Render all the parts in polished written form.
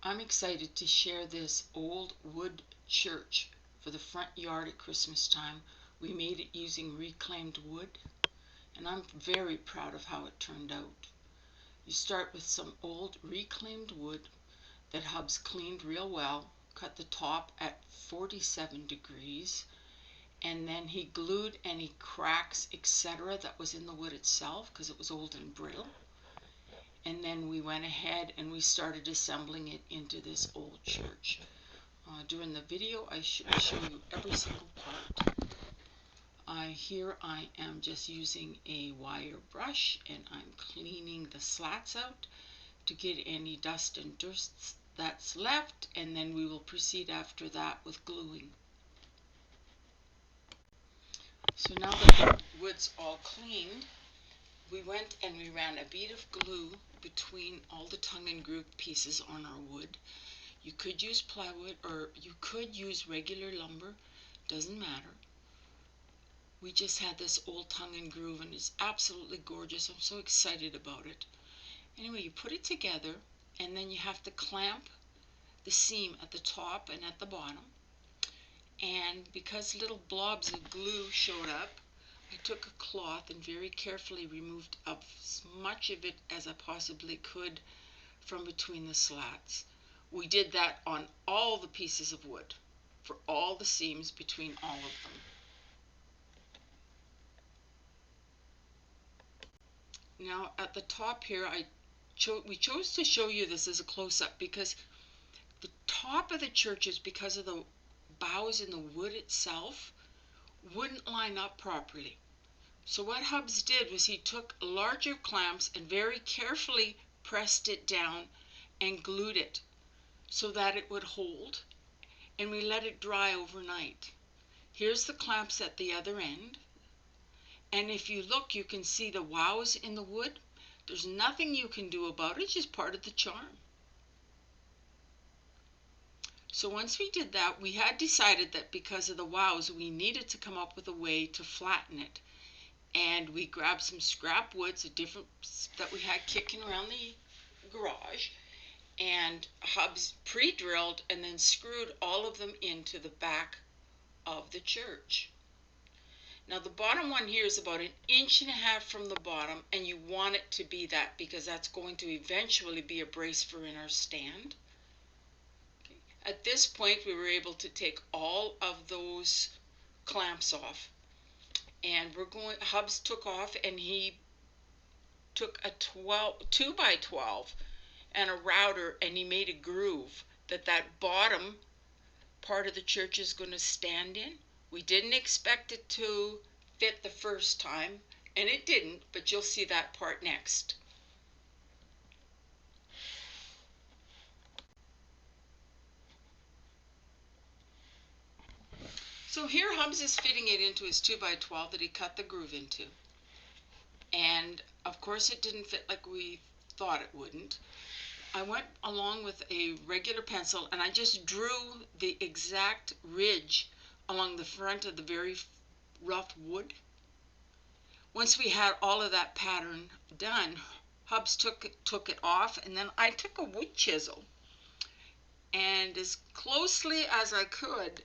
I'm excited to share this old wood church for the front yard at Christmas time. We made it using reclaimed wood, and I'm very proud of how it turned out. You start with some old reclaimed wood that Hubs cleaned real well, cut the top at 47 degrees, and then he glued any cracks, etc. that was in the wood itself because it was old and brittle. And then we went ahead and we started assembling it into this old church. During the video, I should show you every single part. Here I am just using a wire brush, and I'm cleaning the slats out to get any dust and dirt that's left, and then we will proceed after that with gluing. So now that the wood's all cleaned, we went and we ran a bead of glue between all the tongue and groove pieces on our wood. You could use plywood or you could use regular lumber, doesn't matter. We just had this old tongue and groove and it's absolutely gorgeous. I'm so excited about it. Anyway, you put it together and then you have to clamp the seam at the top and at the bottom. And because little blobs of glue showed up, I took a cloth and very carefully removed as much of it as I possibly could from between the slats. We did that on all the pieces of wood, for all the seams between all of them. Now at the top here, we chose to show you this as a close-up because the top of the churches, because of the bows in the wood itself, wouldn't line up properly. So what Hubs did was he took larger clamps and very carefully pressed it down and glued it so that it would hold, and we let it dry overnight. Here's the clamps at the other end, and if you look, you can see the wows in the wood. There's nothing you can do about it, it's just part of the charm. So once we did that, we had decided that because of the wows, we needed to come up with a way to flatten it. And we grabbed some scrap woods, that we had kicking around the garage, and Hubs pre-drilled and then screwed all of them into the back of the church. Now the bottom one here is about 1.5 inches from the bottom, and you want it to be that because that's going to eventually be a brace for in our stand. At this point, we were able to take all of those clamps off, and Hubs took off and he took a 2x12 and a router, and he made a groove that bottom part of the church is going to stand in. We didn't expect it to fit the first time, and it didn't, but you'll see that part next. So here Hubs is fitting it into his 2x12 that he cut the groove into. And of course it didn't fit like we thought it wouldn't. I went along with a regular pencil and I just drew the exact ridge along the front of the very rough wood. Once we had all of that pattern done, Hubs took it off, and then I took a wood chisel and as closely as I could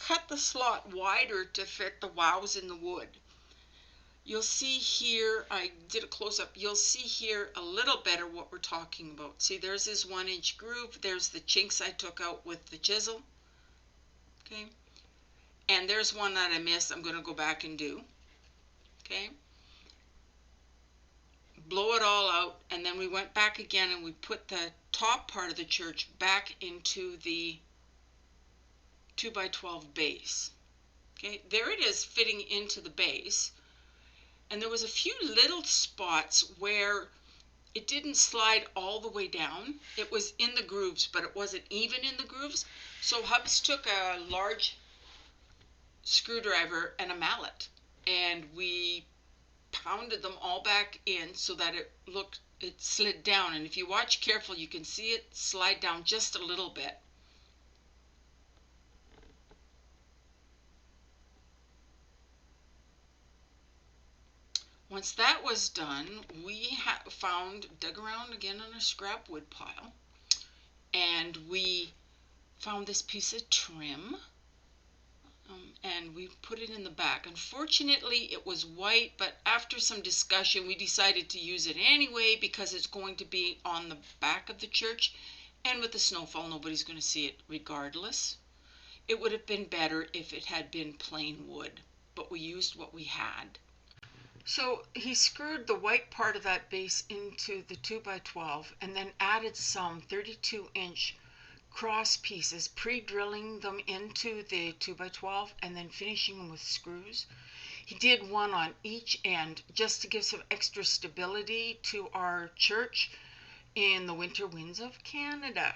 cut the slot wider to fit the wows in the wood. You'll see here, I did a close-up, you'll see here a little better what we're talking about. See, there's this 1-inch groove, there's the chinks I took out with the chisel, okay? And there's one that I missed, I'm going to go back and do, okay? Blow it all out, and then we went back again and we put the top part of the church back into the 2x12 base. Okay, there it is fitting into the base. And there was a few little spots where it didn't slide all the way down. It was in the grooves, but it wasn't even in the grooves. So Hubs took a large screwdriver and a mallet, and we pounded them all back in so that it slid down. And if you watch carefully, you can see it slide down just a little bit. Once that was done, we dug around again on a scrap wood pile, and and we found this piece of trim, and we put it in the back. Unfortunately, it was white, but after some discussion, we decided to use it anyway because it's going to be on the back of the church, and with the snowfall, nobody's going to see it regardless. It would have been better if it had been plain wood, but we used what we had. So he screwed the white part of that base into the 2x12 and then added some 32-inch cross pieces, pre-drilling them into the 2x12 and then finishing them with screws. He did one on each end just to give some extra stability to our church in the winter winds of Canada.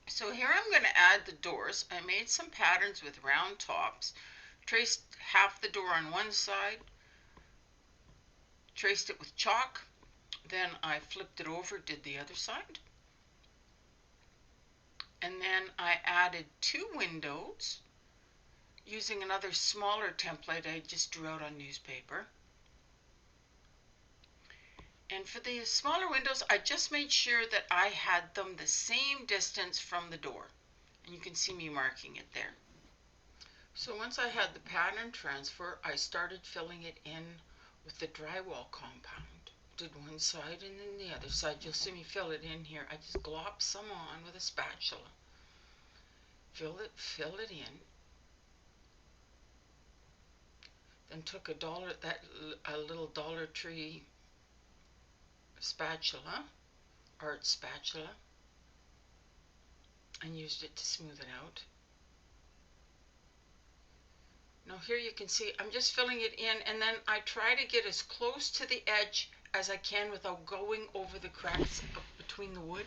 So here I'm going to add the doors. I made some patterns with round tops, traced half the door on one side, traced it with chalk, then I flipped it over, did the other side, and then I added 2 windows using another smaller template I just drew out on newspaper. And for the smaller windows, I just made sure that I had them the same distance from the door. And you can see me marking it there. So once I had the pattern transfer, I started filling it in with the drywall compound. Did one side and then the other side. You'll see me fill it in here. I just glop some on with a spatula. Fill it in. Then took a little Dollar Tree spatula, art spatula, and used it to smooth it out. Now here you can see I'm just filling it in, and then I try to get as close to the edge as I can without going over the cracks between the wood.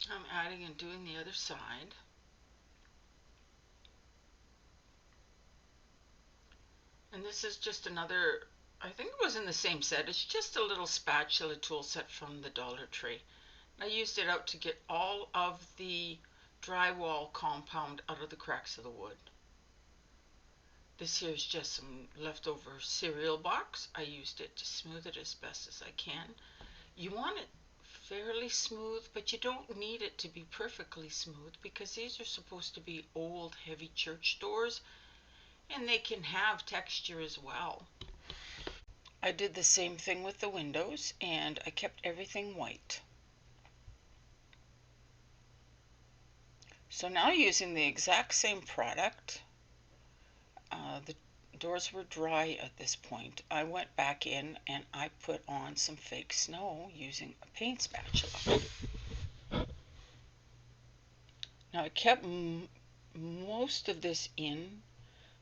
I'm adding and doing the other side. And this is just another, I think it was in the same set, it's just a little spatula tool set from the Dollar Tree. I used it out to get all of the drywall compound out of the cracks of the wood. This here is just some leftover cereal box. I used it to smooth it as best as I can. You want it fairly smooth, but you don't need it to be perfectly smooth because these are supposed to be old, heavy church doors, and they can have texture as well. I did the same thing with the windows, and I kept everything white. So now, using the exact same product, the doors were dry at this point. I went back in and I put on some fake snow using a paint spatula. Now I kept most of this in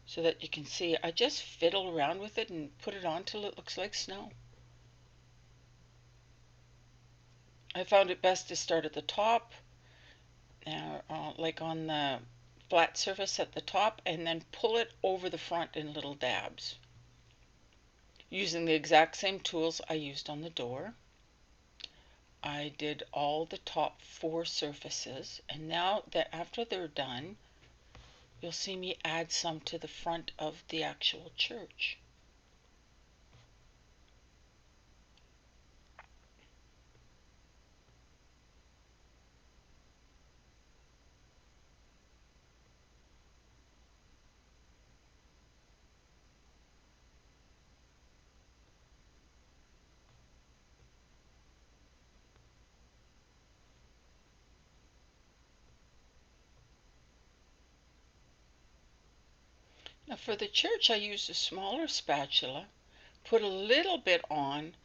so that you can see I just fiddle around with it and put it on till it looks like snow. I found it best to start at the top, like on the flat surface at the top, and then pull it over the front in little dabs, using the exact same tools I used on the door. I did all the top 4 surfaces, and now that after they're done, you'll see me add some to the front of the actual church. Now for the church, I used a smaller spatula, put a little bit on,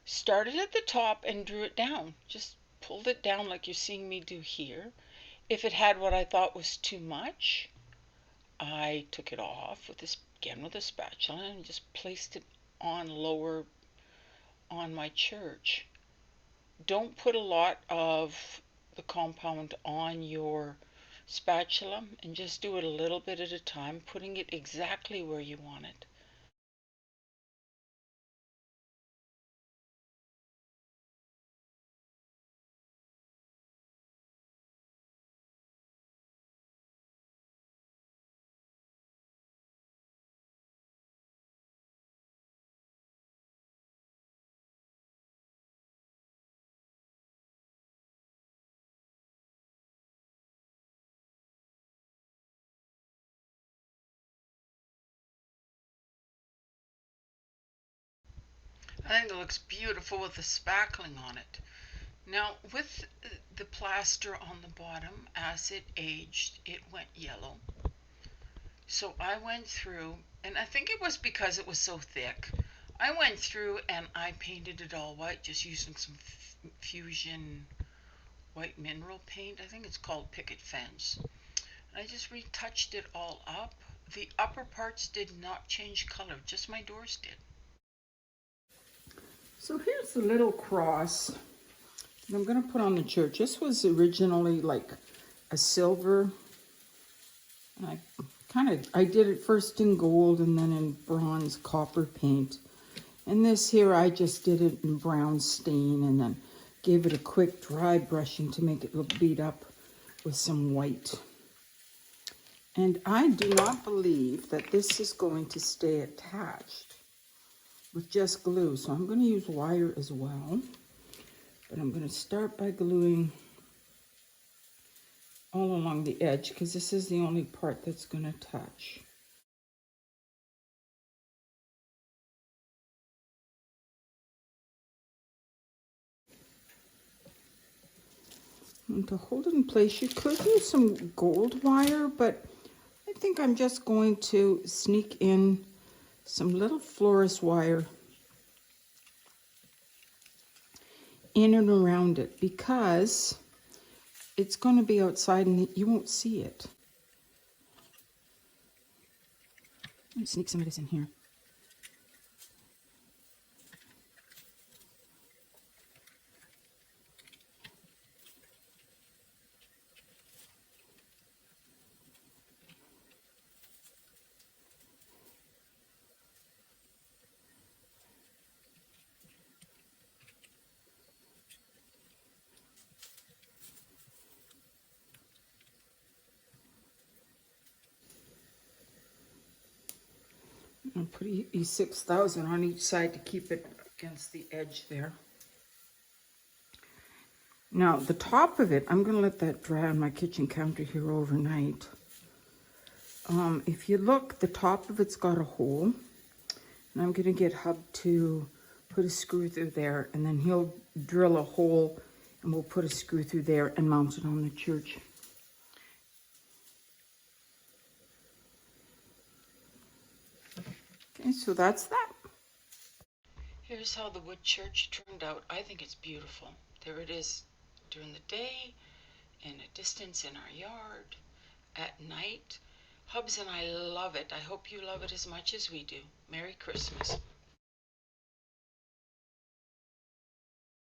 started at the top and drew it down. Just pulled it down like you're seeing me do here. If it had what I thought was too much, I took it off with again with a spatula and just placed it on lower on my church. Don't put a lot of the compound on your spatula, and just do it a little bit at a time, putting it exactly where you want it. I think it looks beautiful with the spackling on it. Now, with the plaster on the bottom, as it aged, it went yellow. So I went through, and I think it was because it was so thick. I went through and I painted it all white, just using some Fusion white mineral paint. I think it's called Picket Fence. I just retouched it all up. The upper parts did not change color, just my doors did. So here's the little cross that I'm going to put on the church. This was originally like a silver. And I did it first in gold and then in bronze copper paint. And this here, I just did it in brown stain and then gave it a quick dry brushing to make it look beat up with some white. And I do not believe that this is going to stay attached with just glue. So I'm going to use wire as well. But I'm going to start by gluing all along the edge because this is the only part that's going to touch. And to hold it in place, you could use some gold wire, but I think I'm just going to sneak in some little florist wire in and around it because it's going to be outside and you won't see it. Let me sneak some of this in here. I'll put E6000 on each side to keep it against the edge there. Now, the top of it, I'm going to let that dry on my kitchen counter here overnight. If you look, the top of it's got a hole. And I'm going to get Hub to put a screw through there. And then he'll drill a hole and we'll put a screw through there and mount it on the church. Okay, so that's that. Here's how the wood church turned out. I think it's beautiful. There it is during the day, in a distance in our yard, at night. Hubs and I love it. I hope you love it as much as we do. Merry Christmas.